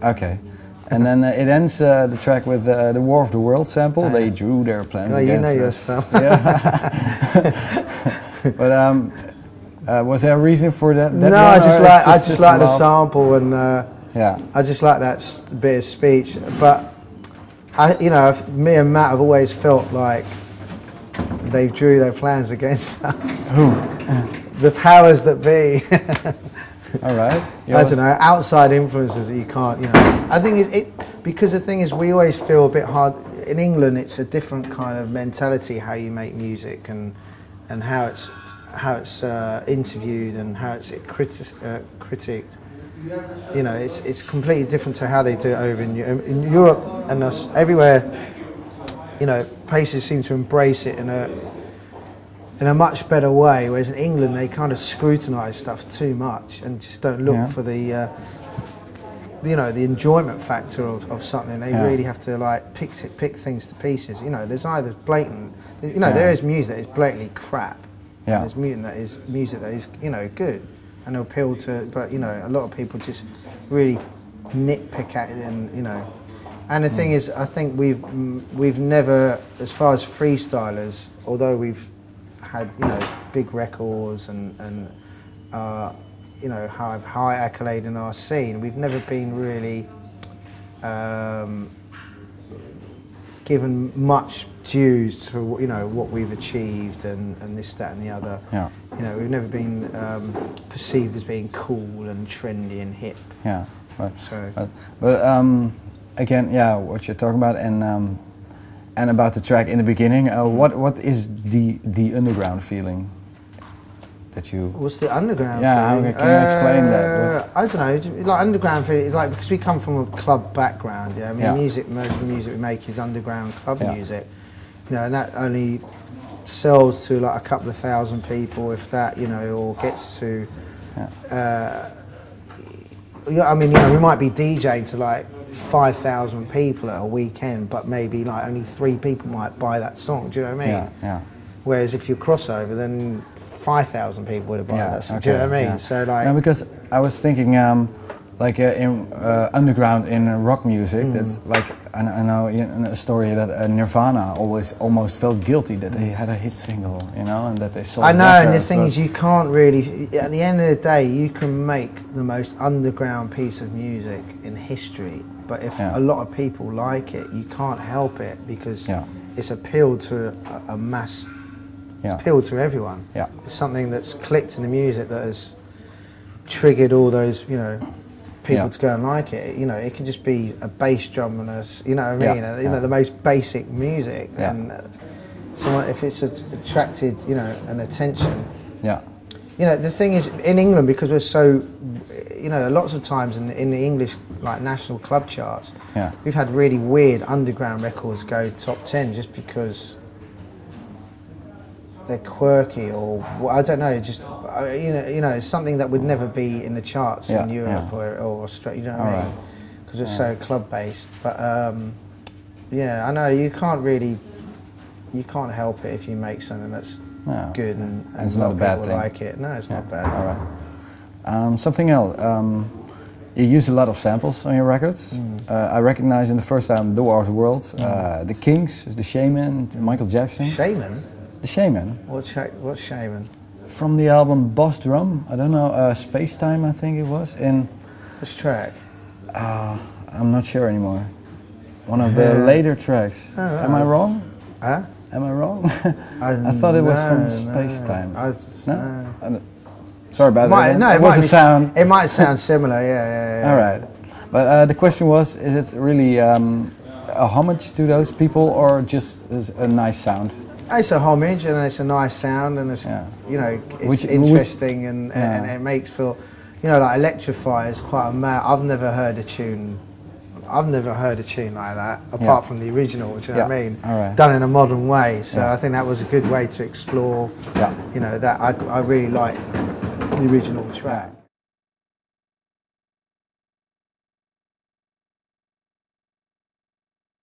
Okay. And then it ends the track with the War of the World sample. They drew their plans against you know us. yourself. Yeah. But was there a reason for that? No, I just like the sample, and yeah, I just like that bit of speech. But me and Matt have always felt like they drew their plans against us. Who? The powers that be. All right. I don't know, outside influences that you can't, I think because the thing is, we always feel a bit hard. In England, it's a different kind of mentality how you make music and how it's interviewed and how it's critiqued. It's completely different to how they do it over in Europe and us everywhere. Places seem to embrace it in a much better way, whereas in England they kind of scrutinise stuff too much and just don't look for the the enjoyment factor of something. They really have to like pick things to pieces. There's either blatant, there is music that is blatantly crap. Yeah. There's music that is good and appeal to, but a lot of people just really nitpick at it and And the thing is, I think we've never, as far as freestylers, although we've had big records and high accolade in our scene, we've never been really given much dues to what we've achieved and this, that, and the other. Yeah. We've never been perceived as being cool and trendy and hip. Yeah. Right. So. But again, yeah, what you're talking about and about the track in the beginning, what is the underground feeling that you? What's the underground feeling? Can you explain that? I don't know, like underground feeling, like because we come from a club background, yeah. I mean, most of the music we make is underground club music, and that only sells to like a couple of thousand people, if that, or gets to. I mean, we might be DJing to like 5,000 people at a weekend, but maybe like only 3 people might buy that song. Do you know what I mean? Yeah. Whereas if you crossover, then 5,000 people would have bought that song. Do you know what I mean? Yeah. So like. No, because I was thinking, like in underground in rock music, that's like I know a story that Nirvana almost felt guilty that they had a hit single, and that they sold. I know, and the thing is, you can't really. At the end of the day, you can make the most underground piece of music in history, but if a lot of people like it, you can't help it because it's appealed to a mass. It's appealed to everyone. Yeah. It's something that's clicked in the music that has triggered all those, people to go and like it. It can just be a bass drum and the most basic music. Yeah. And someone, if it's attracted, an attention. Yeah. The thing is, in England, because we're so, lots of times in the English like national club charts, we've had really weird underground records go top 10 just because they're quirky, or I don't know, just something that would never be in the charts in Europe or Australia. You know what I mean? Because we're so club based. But I know you can't help it if you make something that's good and it's not a bad thing. Like it. No, it's not bad. All right. Something else. You use a lot of samples on your records. I recognize in the first time The War of the Worlds, the Kings, the Shaman, Michael Jackson. Shaman? The Shaman. What's Shaman? From the album Boss Drum. I don't know, Space Time I think it was. In which track? I'm not sure anymore. One of the later tracks. Am I wrong? Huh? Am I wrong? I thought it was from Space Time. No? Sorry about that. No, it might sound similar, yeah. All right. But the question was, is it really a homage to those people or just a nice sound? It's a homage and it's a nice sound and it's it's interesting and it makes feel like Electrify is quite a mad. I've never heard a tune like that apart from the original, which you know what I mean, done in a modern way. So I think that was a good way to explore. That I really like the original track.